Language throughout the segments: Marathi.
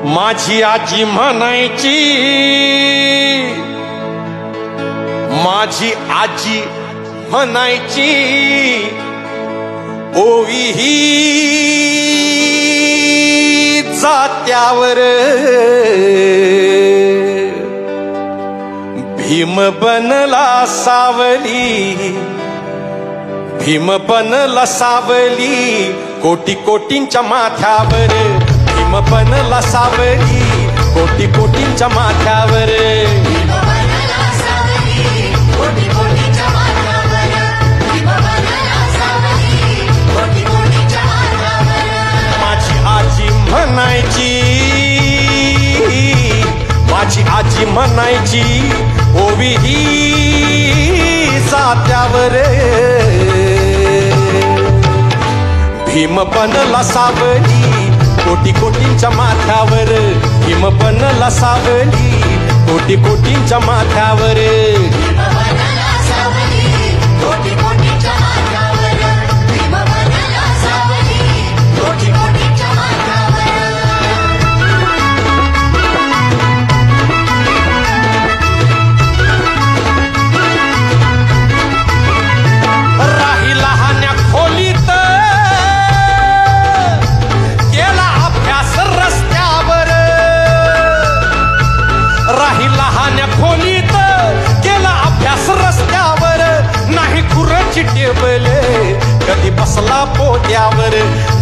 माझी आजी म्हणायची, माझी आजी म्हणायची, ओवी ही जात्यावर भीम बनला सावली, भीम बनला सावली, कोटी कोटींच्या माथ्यावर भीम बनला सावली, कोटी कोटींच्या माथ्यावर माझी आजी म्हणायची, माझी आजी म्हणायची, ओवी ही जात्यावर भीम बनला सावली, कोटी कोटींच्या माथ्यावर भीम बनला सावली, कोटी कोटींच्या माथ्यावर कधी बसला पोत्यावर,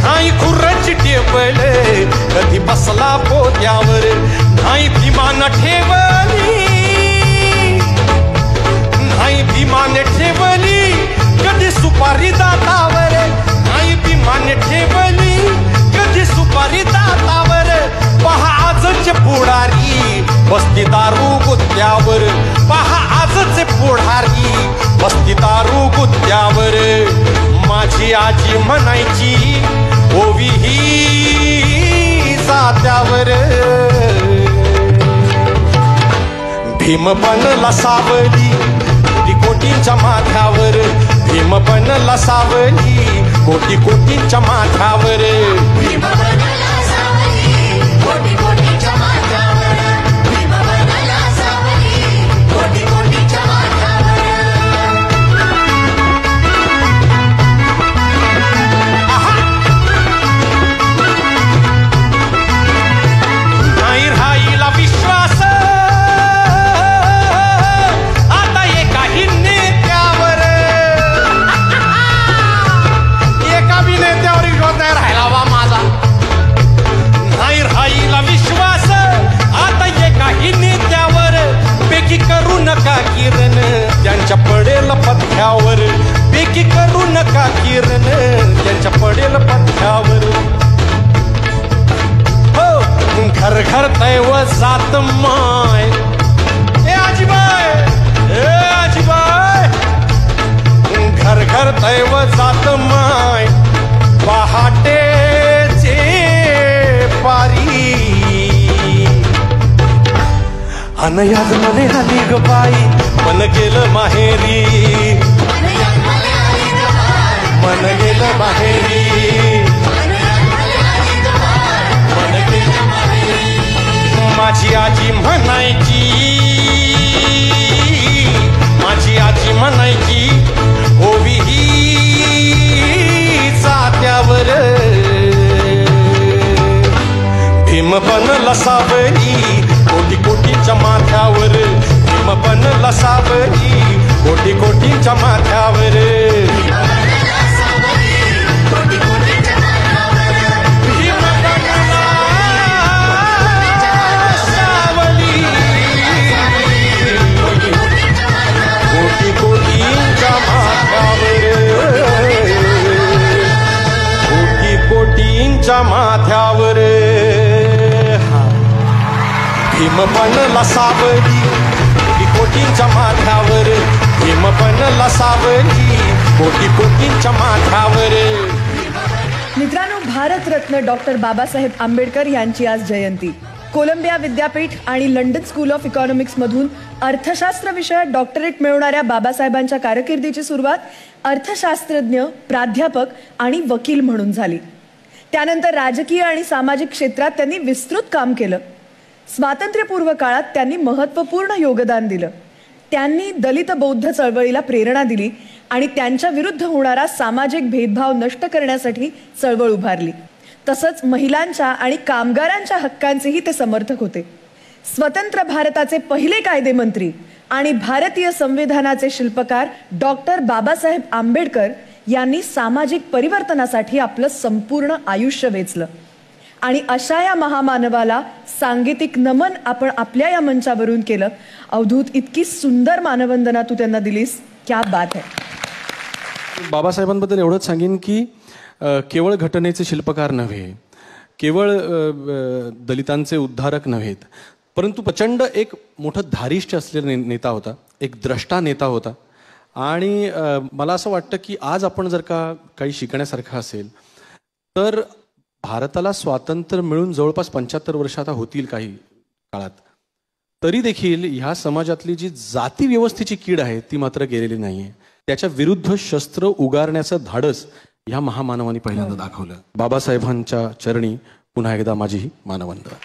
नाही खुर्ची टेबल कधी बसला पोत्यावर, नाही भीमान ठेवली, नाही भीमान ठेवली, कधी सुपारी दातावर, नाही भीमान ठेवली, कधी सुपारी दातावर, पहा आजचे पुढारी बसती दारू गुत्त्यावर, पहा आजचे पुढारी बसती दारू गुत्त्यावर माझी आजी म्हणायची, ओवी ही जात्यावर भीम बनला सावली, कोटी कोटींच्या माथ्यावर भीम बनला सावली, कोटी कोटींच्या माथ्यावर त्यांच्या पडेल पथ्यावर, बेकी करू नका किरण त्यांच्या पडेल पथ्यावर, हो घर घर दैव जात माय, ए आजीबाई, ए आजीबाई, घर घर दैव जात माय, पहाटेचे पारी अनयाज मने आली ग बाई, मन गेलं माहेरी, मन गेलं माहेरी, मन गेलं माहेरी, माझी आजी म्हणायची, माझी आजी म्हणायची, ओवी ही जात्यावर भीम बनला सावली, कोटी कोटींच्या माथ्यावर भीम बनला सावली, कोटी कोटींच्या माथ्यावर कोटी कोटींच्या माथ्यावर, कोटी कोटींच्या माथ्यावर भीम बनला सावली, कोटी कोटींच्या माथ्यावर भीम बनला सावली, कोटी कोटींच्या माथ्यावर. मित्रांनो, भारतरत्न डॉक्टर बाबासाहेब आंबेडकर यांची आज जयंती. कोलंबिया विद्यापीठ आणि लंडन स्कूल ऑफ इकॉनॉमिक्समधून अर्थशास्त्र विषयात डॉक्टरेट मिळवणाऱ्या बाबासाहेबांच्या कारकिर्दीची सुरुवात अर्थशास्त्रज्ञ, प्राध्यापक आणि वकील म्हणून झाली. त्यानंतर राजकीय आणि सामाजिक क्षेत्रात त्यांनी विस्तृत काम केलं. स्वातंत्र्यपूर्व काळात त्यांनी महत्त्वपूर्ण योगदान दिलं. त्यांनी दलित बौद्ध चळवळीला प्रेरणा दिली आणि त्यांच्या विरुद्ध होणारा सामाजिक भेदभाव नष्ट करण्यासाठी चळवळ उभारली. तसंच महिलांच्या आणि कामगारांच्या हक्कांचेही ते समर्थक होते. स्वतंत्र भारताचे पहिले कायदेमंत्री आणि भारतीय संविधानाचे शिल्पकार डॉक्टर बाबासाहेब आंबेडकर यांनी सामाजिक परिवर्तनासाठी आपलं संपूर्ण आयुष्य वेचलं. आणि अशा या महामानवाला सांगीतिक नमन आपण आपल्या या मंचावरून केलं. अवधूत, इतकी सुंदर मानवंदना तू त्यांना दिलीस, क्या बात आहे. बाबासाहेबांबद्दल एवढंच सांगेन की केवळ घटनेचे शिल्पकार नव्हे, केवळ दलितांचे उद्धारक नव्हेत, परंतु प्रचंड एक मोठं धारिष्ट असलेला नेता होता, एक द्रष्टा नेता होता. आणि मला असं वाटतं की आज आपण जर का काही शिकण्यासारखं असेल तर भारताला स्वातंत्र्य मिळून जवळपास 75 वर्ष आता होतील काही काळात, तरी देखील ह्या समाजातली जी जाती व्यवस्थेची कीड आहे ती मात्र गेलेली नाहीये. त्याच्या विरुद्ध शस्त्र उगारण्याचं धाडस ह्या महामानवानी पहिल्यांदा दाखवलं. बाबासाहेबांच्या चरणी पुन्हा एकदा माझी मानवंदना.